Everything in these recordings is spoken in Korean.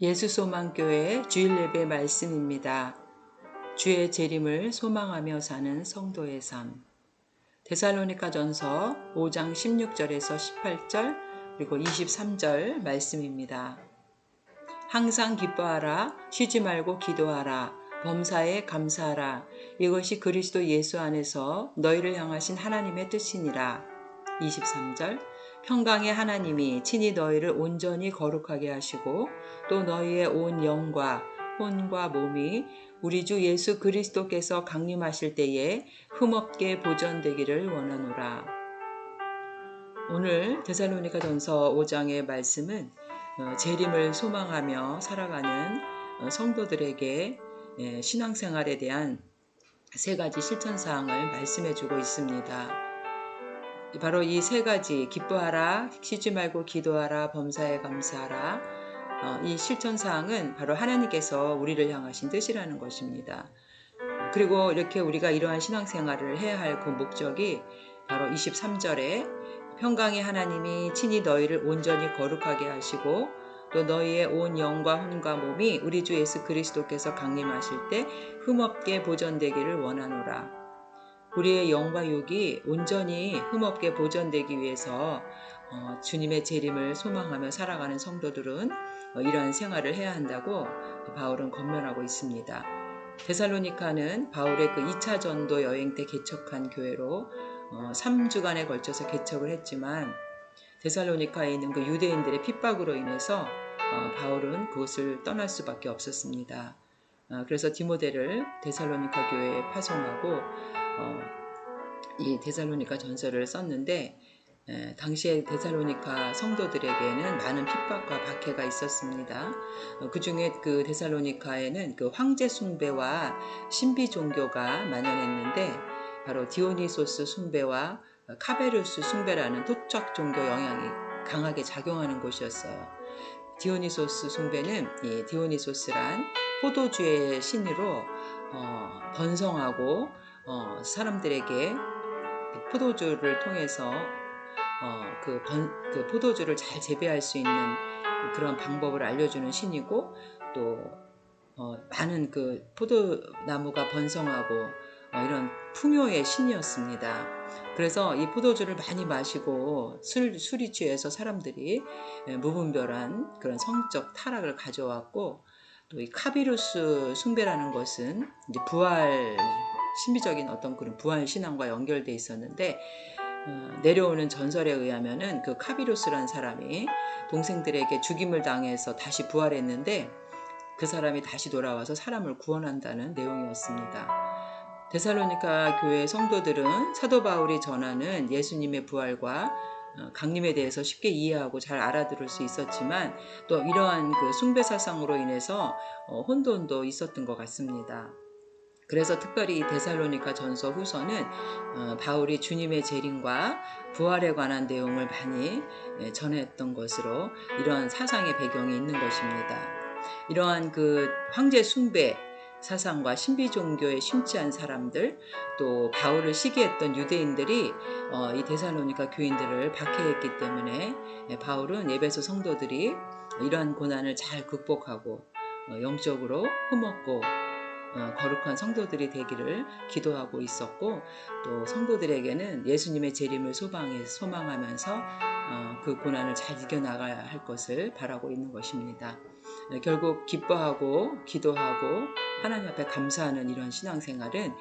예수소망교회 주일예배 말씀입니다. 주의 재림을 소망하며 사는 성도의 삶. 데살로니가전서 5장 16절에서 18절 그리고 23절 말씀입니다. 항상 기뻐하라, 쉬지 말고 기도하라, 범사에 감사하라. 이것이 그리스도 예수 안에서 너희를 향하신 하나님의 뜻이니라. 23절 평강의 하나님이 친히 너희를 온전히 거룩하게 하시고 또 너희의 온 영과 혼과 몸이 우리 주 예수 그리스도께서 강림하실 때에 흠없게 보존되기를 원하노라. 오늘 데살로니가전서 5장의 말씀은 재림을 소망하며 살아가는 성도들에게 신앙생활에 대한 세 가지 실천사항을 말씀해주고 있습니다. 바로 이 세 가지, 기뻐하라, 쉬지 말고 기도하라, 범사에 감사하라, 이 실천사항은 바로 하나님께서 우리를 향하신 뜻이라는 것입니다. 그리고 이렇게 우리가 이러한 신앙생활을 해야 할 그 목적이 바로 23절에 평강의 하나님이 친히 너희를 온전히 거룩하게 하시고 또 너희의 온 영과 혼과 몸이 우리 주 예수 그리스도께서 강림하실 때 흠없게 보존되기를 원하노라. 우리의 영과 육이 온전히 흠없게 보존되기 위해서 주님의 재림을 소망하며 살아가는 성도들은 이러한 생활을 해야 한다고 바울은 권면하고 있습니다. 데살로니가는 바울의 그 2차 전도 여행 때 개척한 교회로 3주간에 걸쳐서 개척을 했지만 데살로니가에 있는 그 유대인들의 핍박으로 인해서 바울은 그곳을 떠날 수밖에 없었습니다. 그래서 디모데를 데살로니가 교회에 파송하고 이 데살로니가 전서를 썼는데 당시에 데살로니가 성도들에게는 많은 핍박과 박해가 있었습니다. 그 중에 그 데살로니가에는 그 황제 숭배와 신비 종교가 만연했는데 바로 디오니소스 숭배와 카베르스 숭배라는 토착 종교 영향이 강하게 작용하는 곳이었어요. 디오니소스 숭배는 이 디오니소스란 포도주의 신으로 번성하고 사람들에게 포도주를 통해서 그 포도주를 잘 재배할 수 있는 그런 방법을 알려주는 신이고 또 많은 그 포도나무가 번성하고 이런 풍요의 신이었습니다. 그래서 이 포도주를 많이 마시고 술이 취해서 사람들이 무분별한 그런 성적 타락을 가져왔고 또 이 카비루스 숭배라는 것은 이제 부활 신비적인 어떤 그런 부활 신앙과 연결돼 있었는데 내려오는 전설에 의하면은 그 카비루스라는 사람이 동생들에게 죽임을 당해서 다시 부활했는데 그 사람이 다시 돌아와서 사람을 구원한다는 내용이었습니다. 데살로니가 교회 성도들은 사도 바울이 전하는 예수님의 부활과 강림에 대해서 쉽게 이해하고 잘 알아들을 수 있었지만 또 이러한 그 숭배 사상으로 인해서 혼돈도 있었던 것 같습니다. 그래서 특별히 데살로니가 전서 후서는 바울이 주님의 재림과 부활에 관한 내용을 많이 전했던 것으로 이러한 사상의 배경이 있는 것입니다. 이러한 그 황제 숭배 사상과 신비 종교에 심취한 사람들 또 바울을 시기했던 유대인들이 이 데살로니가 교인들을 박해했기 때문에 바울은 에베소 성도들이 이러한 고난을 잘 극복하고 영적으로 흠없고 거룩한 성도들이 되기를 기도하고 있었고 또 성도들에게는 예수님의 재림을 소망하면서 그 고난을 잘 이겨나가야 할 것을 바라고 있는 것입니다. 결국 기뻐하고 기도하고 하나님 앞에 감사하는 이런 신앙생활은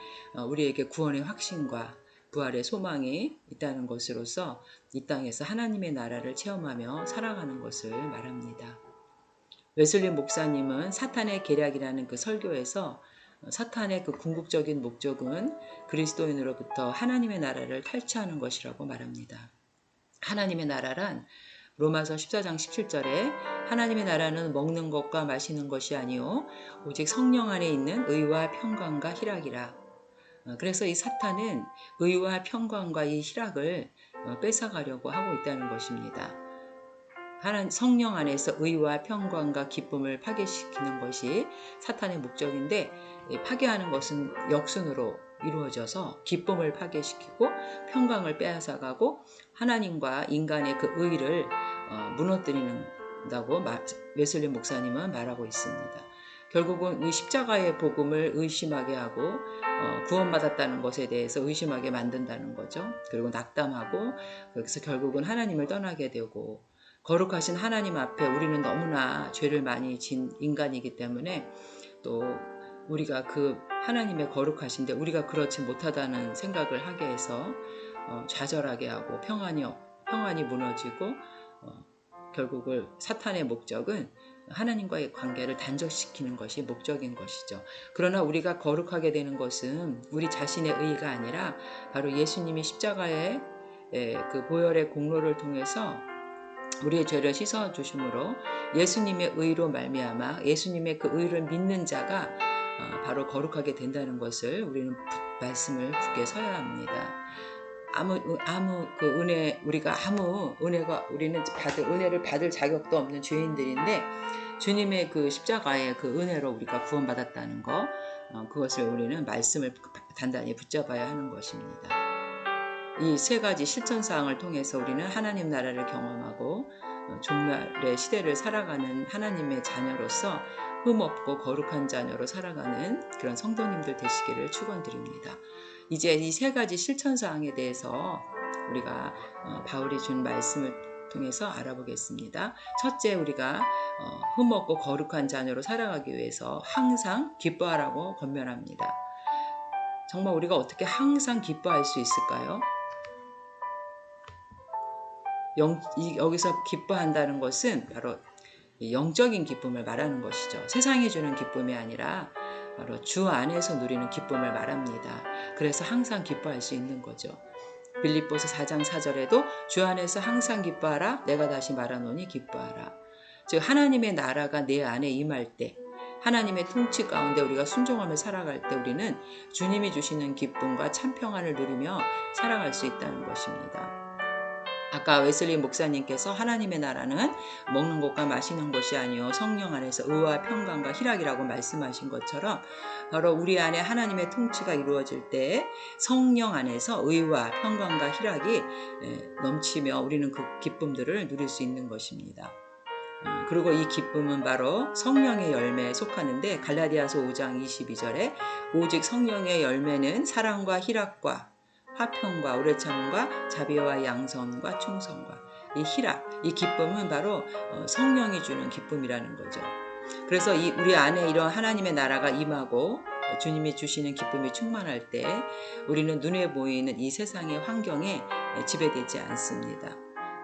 우리에게 구원의 확신과 부활의 소망이 있다는 것으로서 이 땅에서 하나님의 나라를 체험하며 살아가는 것을 말합니다. 웨슬리 목사님은 사탄의 계략이라는 그 설교에서 사탄의 그 궁극적인 목적은 그리스도인으로부터 하나님의 나라를 탈취하는 것이라고 말합니다. 하나님의 나라란 로마서 14장 17절에 하나님의 나라는 먹는 것과 마시는 것이 아니요 오직 성령 안에 있는 의와 평강과 희락이라. 그래서 이 사탄은 의와 평강과 이 희락을 뺏어가려고 하고 있다는 것입니다. 하나님 성령 안에서 의와 평강과 기쁨을 파괴시키는 것이 사탄의 목적인데 파괴하는 것은 역순으로 이루어져서 기쁨을 파괴시키고 평강을 빼앗아가고 하나님과 인간의 그 의를 무너뜨리는 된다고 웨슬리 목사님은 말하고 있습니다. 결국은 이 십자가의 복음을 의심하게 하고 구원받았다는 것에 대해서 의심하게 만든다는 거죠. 그리고 낙담하고 그래서 결국은 하나님을 떠나게 되고, 거룩하신 하나님 앞에 우리는 너무나 죄를 많이 진 인간이기 때문에 또 우리가 그 하나님의 거룩하신데 우리가 그렇지 못하다는 생각을 하게 해서 좌절하게 하고 평안이 무너지고 결국은 사탄의 목적은 하나님과의 관계를 단절시키는 것이 목적인 것이죠. 그러나 우리가 거룩하게 되는 것은 우리 자신의 의의가 아니라 바로 예수님이 십자가의 그 보혈의 공로를 통해서 우리의 죄를 씻어 주심으로 예수님의 의로 말미암아 예수님의 그 의를 믿는 자가 바로 거룩하게 된다는 것을 우리는 말씀을 굳게 서야 합니다. 우리는 은혜를 받을 자격도 없는 죄인들인데 주님의 그 십자가의 그 은혜로 우리가 구원받았다는 것, 그것을 우리는 말씀을 단단히 붙잡아야 하는 것입니다. 이 세 가지 실천사항을 통해서 우리는 하나님 나라를 경험하고 종말의 시대를 살아가는 하나님의 자녀로서 흠없고 거룩한 자녀로 살아가는 그런 성도님들 되시기를 축원드립니다. 이제 이 세 가지 실천사항에 대해서 우리가 바울이 준 말씀을 통해서 알아보겠습니다. 첫째, 우리가 흠없고 거룩한 자녀로 살아가기 위해서 항상 기뻐하라고 권면합니다. 정말 우리가 어떻게 항상 기뻐할 수 있을까요? 여기서 기뻐한다는 것은 바로 영적인 기쁨을 말하는 것이죠. 세상이 주는 기쁨이 아니라 바로 주 안에서 누리는 기쁨을 말합니다. 그래서 항상 기뻐할 수 있는 거죠. 빌립보서 4장 4절에도 주 안에서 항상 기뻐하라, 내가 다시 말하노니 기뻐하라. 즉 하나님의 나라가 내 안에 임할 때, 하나님의 통치 가운데 우리가 순종하며 살아갈 때 우리는 주님이 주시는 기쁨과 참 평안을 누리며 살아갈 수 있다는 것입니다. 아까 웨슬리 목사님께서 하나님의 나라는 먹는 것과 마시는 것이 아니요 성령 안에서 의와 평강과 희락이라고 말씀하신 것처럼 바로 우리 안에 하나님의 통치가 이루어질 때 성령 안에서 의와 평강과 희락이 넘치며 우리는 그 기쁨들을 누릴 수 있는 것입니다. 그리고 이 기쁨은 바로 성령의 열매에 속하는데 갈라디아서 5장 22절에 오직 성령의 열매는 사랑과 희락과 화평과 오래 참음과 자비와 양선과 충성과 이 희락, 이 기쁨은 바로 성령이 주는 기쁨이라는 거죠. 그래서 우리 안에 이런 하나님의 나라가 임하고 주님이 주시는 기쁨이 충만할 때 우리는 눈에 보이는 이 세상의 환경에 지배되지 않습니다.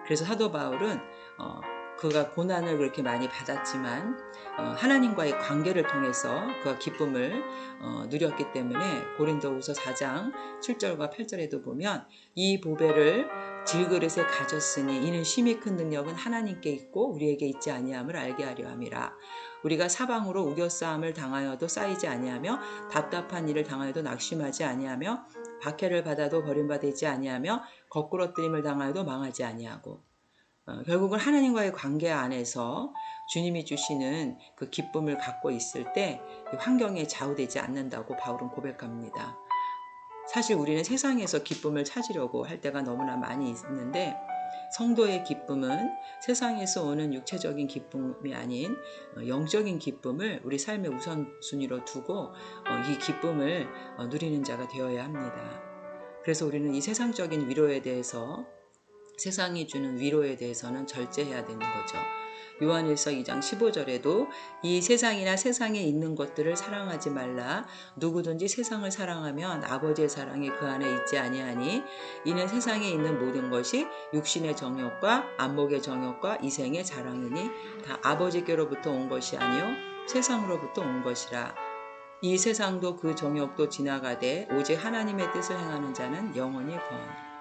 그래서 사도 바울은 그가 고난을 그렇게 많이 받았지만 하나님과의 관계를 통해서 그 기쁨을 누렸기 때문에 고린도후서 4장 7절과 8절에도 보면 이 보배를 질그릇에 가졌으니 이는 심히 큰 능력은 하나님께 있고 우리에게 있지 아니함을 알게 하려 함이라. 우리가 사방으로 우겨싸움을 당하여도 쌓이지 아니하며 답답한 일을 당하여도 낙심하지 아니하며 박해를 받아도 버림받지 아니하며 거꾸러뜨림을 당하여도 망하지 아니하고, 결국은 하나님과의 관계 안에서 주님이 주시는 그 기쁨을 갖고 있을 때 환경에 좌우되지 않는다고 바울은 고백합니다. 사실 우리는 세상에서 기쁨을 찾으려고 할 때가 너무나 많이 있는데 성도의 기쁨은 세상에서 오는 육체적인 기쁨이 아닌 영적인 기쁨을 우리 삶의 우선순위로 두고 이 기쁨을 누리는 자가 되어야 합니다. 그래서 우리는 이 세상적인 위로에 대해서, 세상이 주는 위로에 대해서는 절제해야 되는 거죠. 요한일서 2장 15절에도 이 세상이나 세상에 있는 것들을 사랑하지 말라. 누구든지 세상을 사랑하면 아버지의 사랑이 그 안에 있지 아니하니 이는 세상에 있는 모든 것이 육신의 정욕과 안목의 정욕과 이생의 자랑이니 다 아버지께로부터 온 것이 아니요 세상으로부터 온 것이라. 이 세상도 그 정욕도 지나가되 오직 하나님의 뜻을 행하는 자는 영원히 거하리라.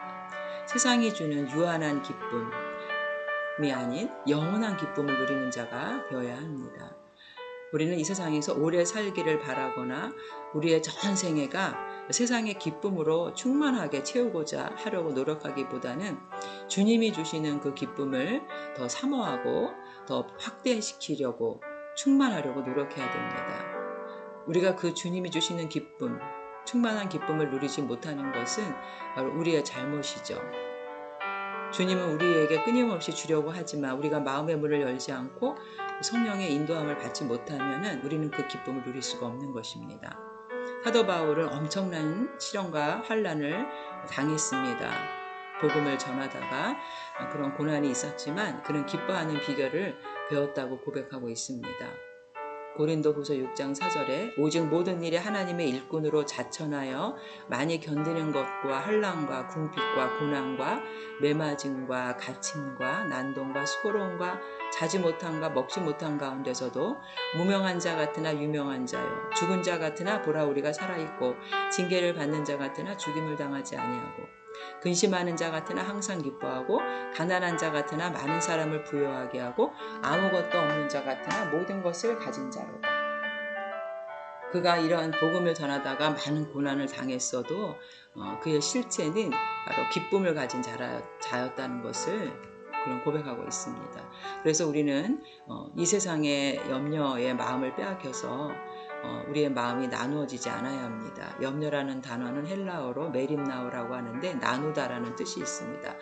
세상이 주는 유한한 기쁨이 아닌 영원한 기쁨을 누리는 자가 되어야 합니다. 우리는 이 세상에서 오래 살기를 바라거나 우리의 전생애가 세상의 기쁨으로 충만하게 채우고자 하려고 노력하기보다는 주님이 주시는 그 기쁨을 더 사모하고 더 확대시키려고 충만하려고 노력해야 됩니다. 우리가 그 주님이 주시는 기쁨, 충만한 기쁨을 누리지 못하는 것은 바로 우리의 잘못이죠. 주님은 우리에게 끊임없이 주려고 하지만 우리가 마음의 문을 열지 않고 성령의 인도함을 받지 못하면 우리는 그 기쁨을 누릴 수가 없는 것입니다. 사도 바울은 엄청난 시련과 환난을 당했습니다. 복음을 전하다가 그런 고난이 있었지만 그는 기뻐하는 비결을 배웠다고 고백하고 있습니다. 고린도후서 6장 4절에 오직 모든 일에 하나님의 일꾼으로 자천하여 많이 견디는 것과 환난과 궁핍과 고난과 매맞음과 갇힘과 난동과 수고로움과 자지 못함과 먹지 못한 가운데서도 무명한 자 같으나 유명한 자요 죽은 자 같으나 보라 우리가 살아있고 징계를 받는 자 같으나 죽임을 당하지 아니하고 근심하는 자 같으나 항상 기뻐하고 가난한 자 같으나 많은 사람을 부요하게 하고 아무것도 없는 자 같으나 모든 것을 가진 자로다. 그가 이러한 복음을 전하다가 많은 고난을 당했어도 그의 실체는 바로 기쁨을 가진 자였다는 것을 그런 고백하고 있습니다. 그래서 우리는 이 세상의 염려의 마음을 빼앗겨서 우리의 마음이 나누어지지 않아야 합니다. 염려라는 단어는 헬라어로 메림나오라고 하는데 나누다라는 뜻이 있습니다.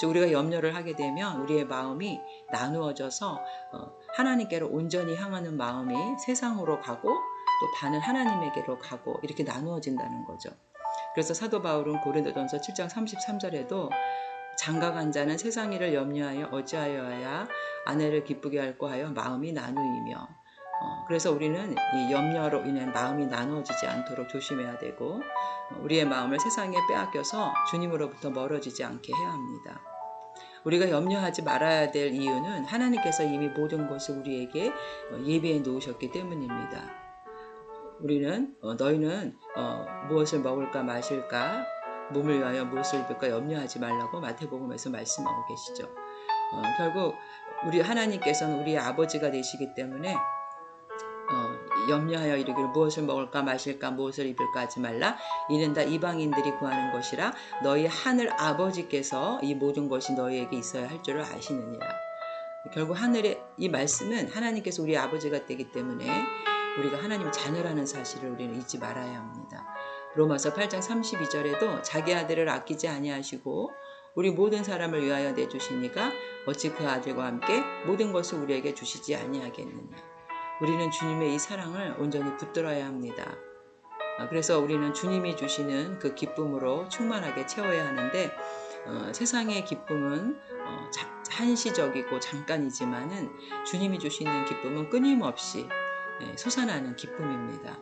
우리가 염려를 하게 되면 우리의 마음이 나누어져서 하나님께로 온전히 향하는 마음이 세상으로 가고 또 반은 하나님에게로 가고 이렇게 나누어진다는 거죠. 그래서 사도 바울은 고린도전서 7장 33절에도 장가간 자는 세상 일을 염려하여 어찌하여야 아내를 기쁘게 할까 하여 마음이 나누이며 그래서 우리는 이 염려로 인해 마음이 나누어지지 않도록 조심해야 되고 우리의 마음을 세상에 빼앗겨서 주님으로부터 멀어지지 않게 해야 합니다. 우리가 염려하지 말아야 될 이유는 하나님께서 이미 모든 것을 우리에게 예비해 놓으셨기 때문입니다. 우리는 너희는 무엇을 먹을까 마실까 몸을 위하여 무엇을 입을까 염려하지 말라고 마태복음에서 말씀하고 계시죠. 결국 우리 하나님께서는 우리의 아버지가 되시기 때문에 염려하여 이르기를 무엇을 먹을까 마실까 무엇을 입을까 하지 말라 이는 다 이방인들이 구하는 것이라 너희 하늘 아버지께서 이 모든 것이 너희에게 있어야 할 줄을 아시느니라. 결국 하늘의 이 말씀은 하나님께서 우리 아버지가 되기 때문에 우리가 하나님의 자녀라는 사실을 우리는 잊지 말아야 합니다. 로마서 8장 32절에도 자기 아들을 아끼지 아니하시고 우리 모든 사람을 위하여 내주시니까 어찌 그 아들과 함께 모든 것을 우리에게 주시지 아니하겠느냐. 우리는 주님의 이 사랑을 온전히 붙들어야 합니다. 그래서 우리는 주님이 주시는 그 기쁨으로 충만하게 채워야 하는데 세상의 기쁨은 한시적이고 잠깐이지만은 주님이 주시는 기쁨은 끊임없이 솟아나는 기쁨입니다.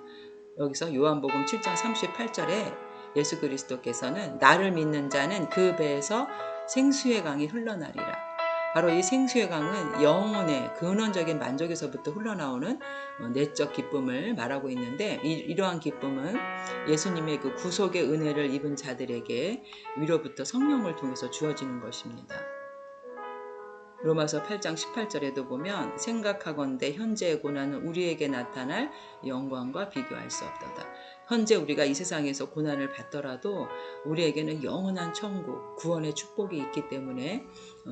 여기서 요한복음 7장 38절에 예수 그리스도께서는 나를 믿는 자는 그 배에서 생수의 강이 흘러나리라. 바로 이 생수의 강은 영혼의 근원적인 만족에서부터 흘러나오는 내적 기쁨을 말하고 있는데 이러한 기쁨은 예수님의 그 구속의 은혜를 입은 자들에게 위로부터 성령을 통해서 주어지는 것입니다. 로마서 8장 18절에도 보면 생각하건대 현재의 고난은 우리에게 나타날 영광과 비교할 수 없도다. 현재 우리가 이 세상에서 고난을 받더라도 우리에게는 영원한 천국, 구원의 축복이 있기 때문에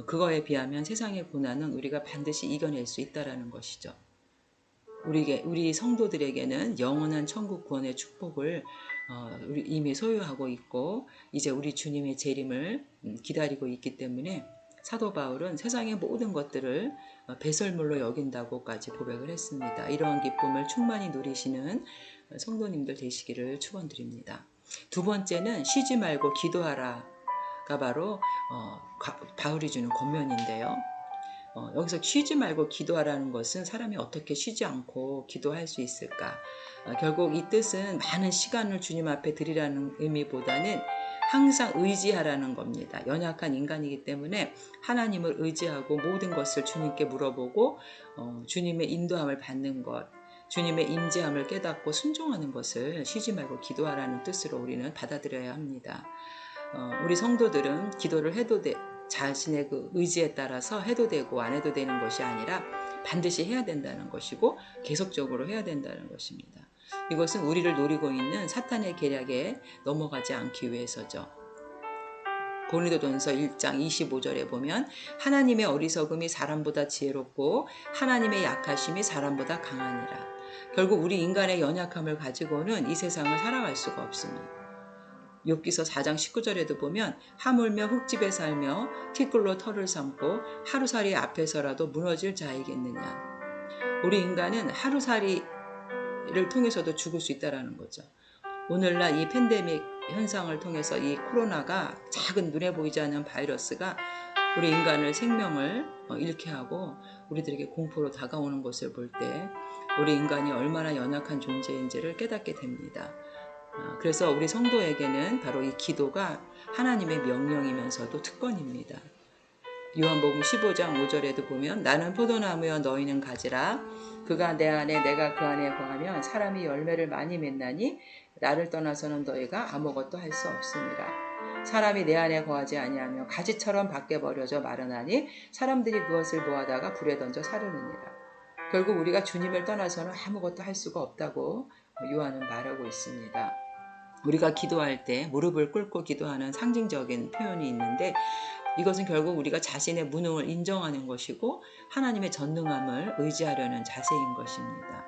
그거에 비하면 세상의 고난은 우리가 반드시 이겨낼 수 있다는 것이죠. 우리 성도들에게는 영원한 천국 구원의 축복을 이미 소유하고 있고 이제 우리 주님의 재림을 기다리고 있기 때문에 사도 바울은 세상의 모든 것들을 배설물로 여긴다고까지 고백을 했습니다. 이러한 기쁨을 충만히 누리시는 성도님들 되시기를 축원드립니다. 두 번째는 쉬지 말고 기도하라가 바로 바울이 주는 권면인데요. 여기서 쉬지 말고 기도하라는 것은 사람이 어떻게 쉬지 않고 기도할 수 있을까? 결국 이 뜻은 많은 시간을 주님 앞에 드리라는 의미보다는 항상 의지하라는 겁니다. 연약한 인간이기 때문에 하나님을 의지하고 모든 것을 주님께 물어보고 주님의 인도함을 받는 것, 주님의 임재함을 깨닫고 순종하는 것을 쉬지 말고 기도하라는 뜻으로 우리는 받아들여야 합니다. 우리 성도들은 기도를 해도 자신의 그 의지에 따라서 해도 되고 안 해도 되는 것이 아니라 반드시 해야 된다는 것이고 계속적으로 해야 된다는 것입니다. 이것은 우리를 노리고 있는 사탄의 계략에 넘어가지 않기 위해서죠. 고린도전서 1장 25절에 보면 하나님의 어리석음이 사람보다 지혜롭고 하나님의 약하심이 사람보다 강하니라. 결국 우리 인간의 연약함을 가지고는 이 세상을 살아갈 수가 없습니다. 욥기서 4장 19절에도 보면 하물며 흙집에 살며 티끌로 털을 삼고 하루살이 앞에서라도 무너질 자이겠느냐. 우리 인간은 하루살이를 통해서도 죽을 수 있다는 거죠. 오늘날 이 팬데믹 현상을 통해서 이 코로나가 작은 눈에 보이지 않는 바이러스가 우리 인간을 생명을 잃게 하고 우리들에게 공포로 다가오는 것을 볼 때 우리 인간이 얼마나 연약한 존재인지를 깨닫게 됩니다. 그래서 우리 성도에게는 바로 이 기도가 하나님의 명령이면서도 특권입니다. 요한복음 15장 5절에도 보면 나는 포도나무여 너희는 가지라 그가 내 안에 내가 그 안에 거하면 사람이 열매를 많이 맺나니 나를 떠나서는 너희가 아무것도 할 수 없습니다. 사람이 내 안에 거하지 아니하며 가지처럼 밖에 버려져 마르나니 사람들이 그것을 모아다가 불에 던져 사르느니라. 결국 우리가 주님을 떠나서는 아무것도 할 수가 없다고 요한은 말하고 있습니다. 우리가 기도할 때 무릎을 꿇고 기도하는 상징적인 표현이 있는데 이것은 결국 우리가 자신의 무능을 인정하는 것이고 하나님의 전능함을 의지하려는 자세인 것입니다.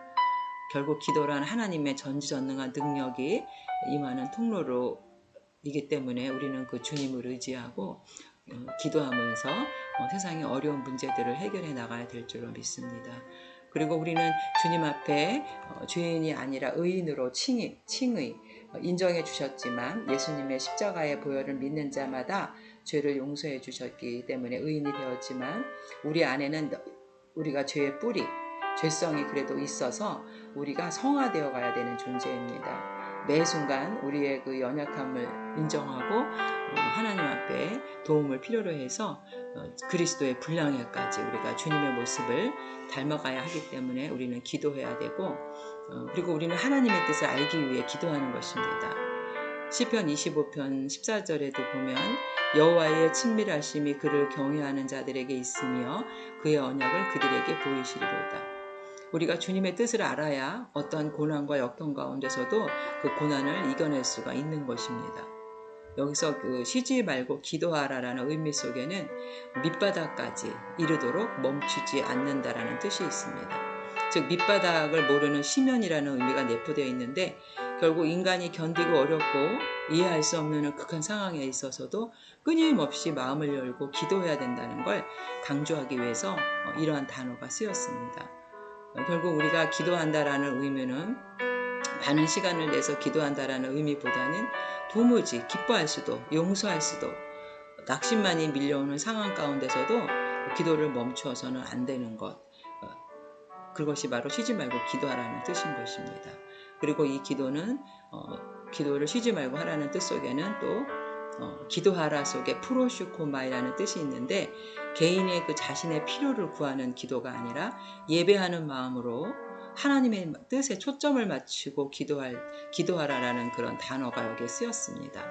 결국 기도란 하나님의 전지전능한 능력이 임하는 통로이기 때문에 우리는 그 주님을 의지하고 기도하면서 세상의 어려운 문제들을 해결해 나가야 될 줄로 믿습니다. 그리고 우리는 주님 앞에 죄인이 아니라 의인으로 칭의 인정해 주셨지만 예수님의 십자가의 보혈을 믿는 자마다 죄를 용서해 주셨기 때문에 의인이 되었지만 우리 안에는 우리가 죄의 뿌리, 죄성이 그래도 있어서 우리가 성화되어 가야 되는 존재입니다. 매 순간 우리의 그 연약함을 인정하고 하나님 앞에 도움을 필요로 해서 그리스도의 분량에까지 우리가 주님의 모습을 닮아가야 하기 때문에 우리는 기도해야 되고 그리고 우리는 하나님의 뜻을 알기 위해 기도하는 것입니다. 시편 25편 14절에도 보면 여호와의 친밀하심이 그를 경외하는 자들에게 있으며 그의 언약을 그들에게 보이시리로다. 우리가 주님의 뜻을 알아야 어떤 고난과 역경 가운데서도 그 고난을 이겨낼 수가 있는 것입니다. 여기서 그 쉬지 말고 기도하라라는 의미 속에는 밑바닥까지 이르도록 멈추지 않는다라는 뜻이 있습니다. 즉 밑바닥을 모르는 심연이라는 의미가 내포되어 있는데 결국 인간이 견디고 어렵고 이해할 수 없는 극한 상황에 있어서도 끊임없이 마음을 열고 기도해야 된다는 걸 강조하기 위해서 이러한 단어가 쓰였습니다. 결국 우리가 기도한다라는 의미는 많은 시간을 내서 기도한다라는 의미보다는 도무지 기뻐할 수도 용서할 수도 낙심만이 밀려오는 상황 가운데서도 기도를 멈추어서는 안 되는 것, 그것이 바로 쉬지 말고 기도하라는 뜻인 것입니다. 그리고 이 기도는 기도를 쉬지 말고 하라는 뜻 속에는 또 기도하라 속에 프로슈코마이라는 뜻이 있는데 개인의 그 자신의 필요를 구하는 기도가 아니라 예배하는 마음으로 하나님의 뜻에 초점을 맞추고 기도하라라는 그런 단어가 여기에 쓰였습니다.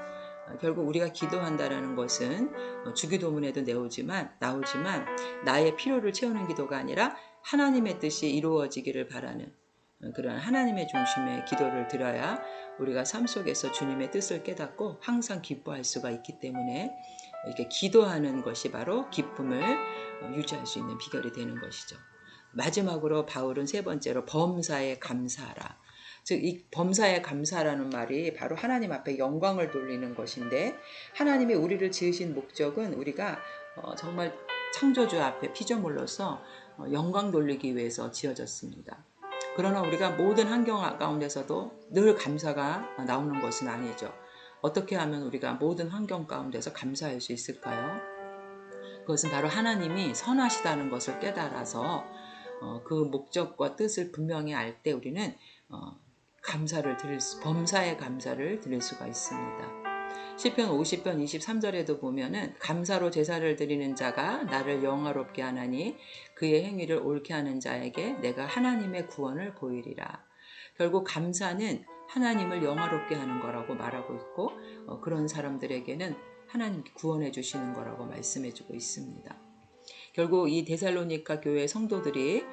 결국 우리가 기도한다라는 것은 주기도문에도 나오지만 나의 필요를 채우는 기도가 아니라 하나님의 뜻이 이루어지기를 바라는 그런 하나님의 중심의 기도를 드려야 우리가 삶 속에서 주님의 뜻을 깨닫고 항상 기뻐할 수가 있기 때문에 이렇게 기도하는 것이 바로 기쁨을 유지할 수 있는 비결이 되는 것이죠. 마지막으로 바울은 세 번째로 범사에 감사하라. 즉 이 범사에 감사라는 말이 바로 하나님 앞에 영광을 돌리는 것인데 하나님이 우리를 지으신 목적은 우리가 정말 창조주 앞에 피조물로서 영광 돌리기 위해서 지어졌습니다. 그러나 우리가 모든 환경 가운데서도 늘 감사가 나오는 것은 아니죠. 어떻게 하면 우리가 모든 환경 가운데서 감사할 수 있을까요? 그것은 바로 하나님이 선하시다는 것을 깨달아서 그 목적과 뜻을 분명히 알 때 우리는 범사의 감사를 드릴 수가 있습니다. 시편 50편 23절에도 보면은 감사로 제사를 드리는 자가 나를 영화롭게 하나니 그의 행위를 옳게 하는 자에게 내가 하나님의 구원을 보이리라. 결국 감사는 하나님을 영화롭게 하는 거라고 말하고 있고 그런 사람들에게는 하나님께 구원해 주시는 거라고 말씀해 주고 있습니다. 결국 이 데살로니가 교회 성도들이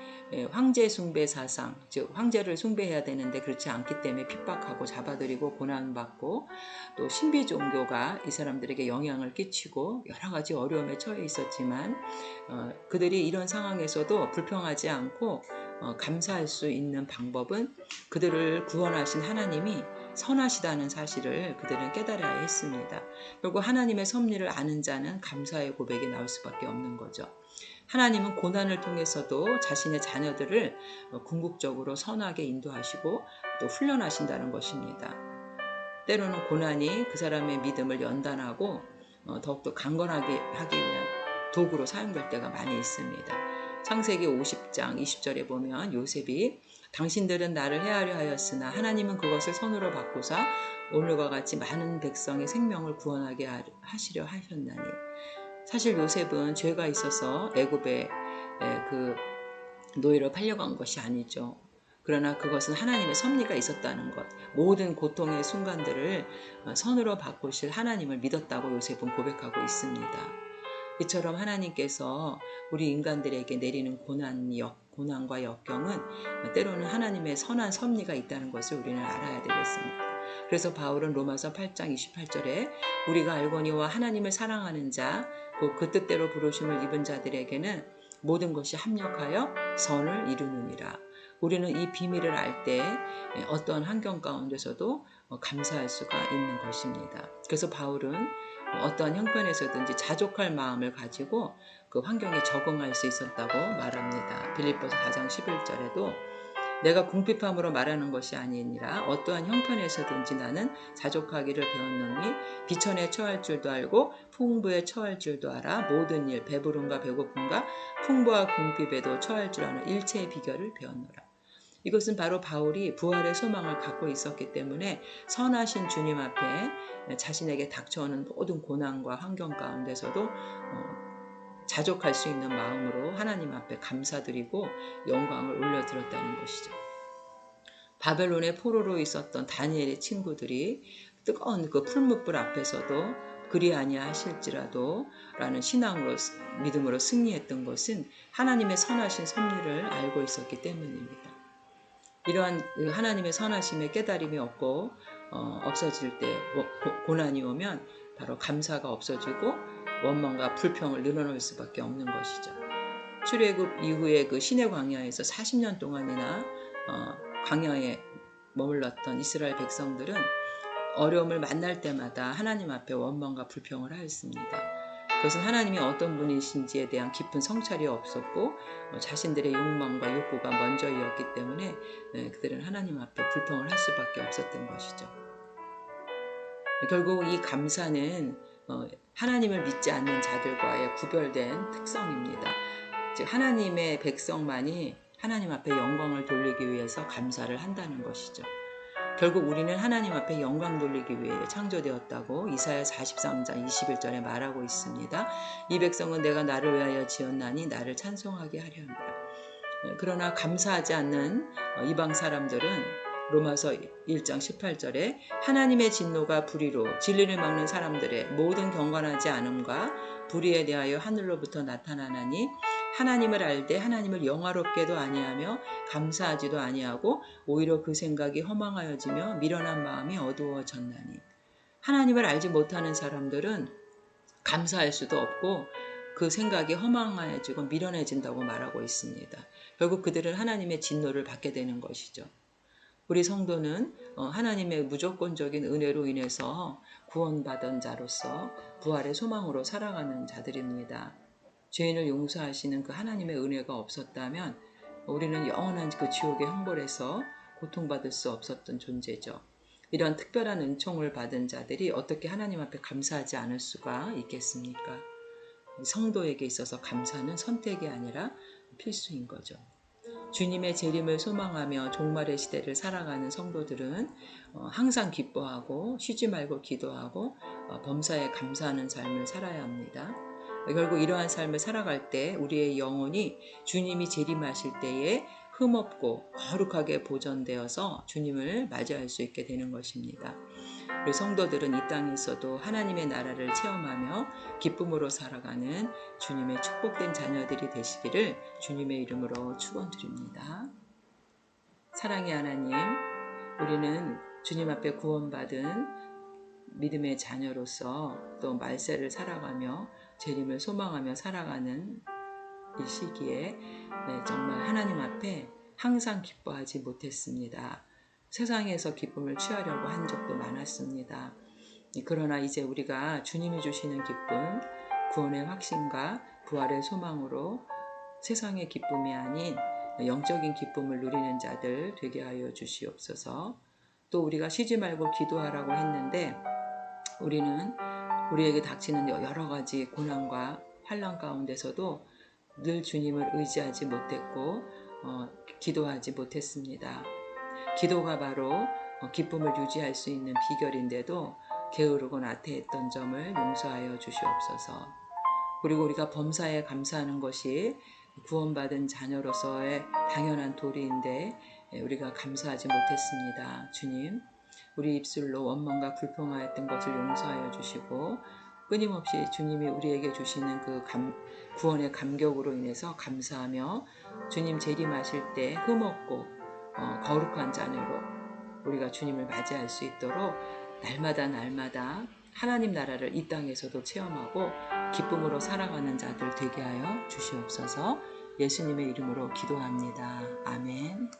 황제 숭배 사상, 즉 황제를 숭배해야 되는데 그렇지 않기 때문에 핍박하고 잡아들이고 고난받고 또 신비 종교가 이 사람들에게 영향을 끼치고 여러 가지 어려움에 처해 있었지만 그들이 이런 상황에서도 불평하지 않고 감사할 수 있는 방법은 그들을 구원하신 하나님이 선하시다는 사실을 그들은 깨달아야 했습니다. 결국 하나님의 섭리를 아는 자는 감사의 고백이 나올 수밖에 없는 거죠. 하나님은 고난을 통해서도 자신의 자녀들을 궁극적으로 선하게 인도하시고 또 훈련하신다는 것입니다. 때로는 고난이 그 사람의 믿음을 연단하고 더욱더 강건하게 하기 위한 도구로 사용될 때가 많이 있습니다. 창세기 50장 20절에 보면 요셉이 당신들은 나를 해하려 하였으나 하나님은 그것을 선으로 바꾸사 오늘과 같이 많은 백성의 생명을 구원하게 하시려 하셨나니. 사실 요셉은 죄가 있어서 애굽에 그 노예로 팔려간 것이 아니죠. 그러나 그것은 하나님의 섭리가 있었다는 것, 모든 고통의 순간들을 선으로 바꾸실 하나님을 믿었다고 요셉은 고백하고 있습니다. 이처럼 하나님께서 우리 인간들에게 내리는 고난과 역경은 때로는 하나님의 선한 섭리가 있다는 것을 우리는 알아야 되겠습니다. 그래서 바울은 로마서 8장 28절에 우리가 알거니와 하나님을 사랑하는 자, 곧 그 뜻대로 부르심을 입은 자들에게는 모든 것이 합력하여 선을 이루느니라. 우리는 이 비밀을 알 때 어떠한 환경 가운데서도 감사할 수가 있는 것입니다. 그래서 바울은 어떠한 형편에서든지 자족할 마음을 가지고 그 환경에 적응할 수 있었다고 말합니다. 빌립보서 4장 11절에도 내가 궁핍함으로 말하는 것이 아니니라 어떠한 형편에서든지 나는 자족하기를 배웠노니 비천에 처할 줄도 알고 풍부에 처할 줄도 알아 모든 일 배부름과 배고픔과 풍부와 궁핍에도 처할 줄 아는 일체의 비결을 배웠노라. 이것은 바로 바울이 부활의 소망을 갖고 있었기 때문에 선하신 주님 앞에 자신에게 닥쳐오는 모든 고난과 환경 가운데서도 자족할 수 있는 마음으로 하나님 앞에 감사드리고 영광을 올려드렸다는 것이죠. 바벨론의 포로로 있었던 다니엘의 친구들이 뜨거운 그 풀무불 앞에서도 그리 아니하실지라도 라는 신앙으로 믿음으로 승리했던 것은 하나님의 선하신 섭리를 알고 있었기 때문입니다. 이러한 하나님의 선하심의 깨달음이 없어질 때 고난이 오면 바로 감사가 없어지고 원망과 불평을 늘어놓을 수밖에 없는 것이죠. 출애굽 이후에 그 시내 광야에서 40년 동안이나 광야에 머물렀던 이스라엘 백성들은 어려움을 만날 때마다 하나님 앞에 원망과 불평을 하였습니다. 그것은 하나님이 어떤 분이신지에 대한 깊은 성찰이 없었고 자신들의 욕망과 욕구가 먼저이었기 때문에 그들은 하나님 앞에 불평을 할 수밖에 없었던 것이죠. 결국 이 감사는 하나님을 믿지 않는 자들과의 구별된 특성입니다. 즉 하나님의 백성만이 하나님 앞에 영광을 돌리기 위해서 감사를 한다는 것이죠. 결국 우리는 하나님 앞에 영광 돌리기 위해 창조되었다고 이사야 43장 21절에 말하고 있습니다. 이 백성은 내가 나를 위하여 지었나니 나를 찬송하게 하려 합니다. 그러나 감사하지 않는 이방 사람들은 로마서 1장 18절에 하나님의 진노가 불의로 진리를 막는 사람들의 모든 경건하지 않음과 불의에 대하여 하늘로부터 나타나나니 하나님을 알되 하나님을 영화롭게도 아니하며 감사하지도 아니하고 오히려 그 생각이 허망하여지며 미련한 마음이 어두워졌나니. 하나님을 알지 못하는 사람들은 감사할 수도 없고 그 생각이 허망해지고 미련해진다고 말하고 있습니다. 결국 그들은 하나님의 진노를 받게 되는 것이죠. 우리 성도는 하나님의 무조건적인 은혜로 인해서 구원받은 자로서 부활의 소망으로 살아가는 자들입니다. 죄인을 용서하시는 그 하나님의 은혜가 없었다면 우리는 영원한 그 지옥의 형벌에서 고통받을 수 없었던 존재죠. 이런 특별한 은총을 받은 자들이 어떻게 하나님 앞에 감사하지 않을 수가 있겠습니까? 성도에게 있어서 감사는 선택이 아니라 필수인 거죠. 주님의 재림을 소망하며 종말의 시대를 살아가는 성도들은 항상 기뻐하고 쉬지 말고 기도하고 범사에 감사하는 삶을 살아야 합니다. 결국 이러한 삶을 살아갈 때 우리의 영혼이 주님이 재림하실 때에 흠없고 거룩하게 보존되어서 주님을 맞이할 수 있게 되는 것입니다. 우리 성도들은 이 땅에 있어도 하나님의 나라를 체험하며 기쁨으로 살아가는 주님의 축복된 자녀들이 되시기를 주님의 이름으로 축원드립니다. 사랑의 하나님, 우리는 주님 앞에 구원받은 믿음의 자녀로서 또 말세를 살아가며 재림을 소망하며 살아가는 이 시기에 정말 하나님 앞에 항상 기뻐하지 못했습니다. 세상에서 기쁨을 취하려고 한 적도 많았습니다. 그러나 이제 우리가 주님이 주시는 기쁨, 구원의 확신과 부활의 소망으로 세상의 기쁨이 아닌 영적인 기쁨을 누리는 자들 되게 하여 주시옵소서. 또 우리가 쉬지 말고 기도하라고 했는데 우리는 우리에게 닥치는 여러 가지 고난과 환난 가운데서도 늘 주님을 의지하지 못했고 기도하지 못했습니다. 기도가 바로 기쁨을 유지할 수 있는 비결인데도 게으르고 나태했던 점을 용서하여 주시옵소서. 그리고 우리가 범사에 감사하는 것이 구원받은 자녀로서의 당연한 도리인데 우리가 감사하지 못했습니다. 주님, 우리 입술로 원망과 불평하였던 것을 용서하여 주시고 끊임없이 주님이 우리에게 주시는 그 구원의 감격으로 인해서 감사하며 주님 재림하실 때 흠없고 거룩한 자녀로 우리가 주님을 맞이할 수 있도록 날마다 하나님 나라를 이 땅에서도 체험하고 기쁨으로 살아가는 자들 되게 하여 주시옵소서. 예수님의 이름으로 기도합니다. 아멘.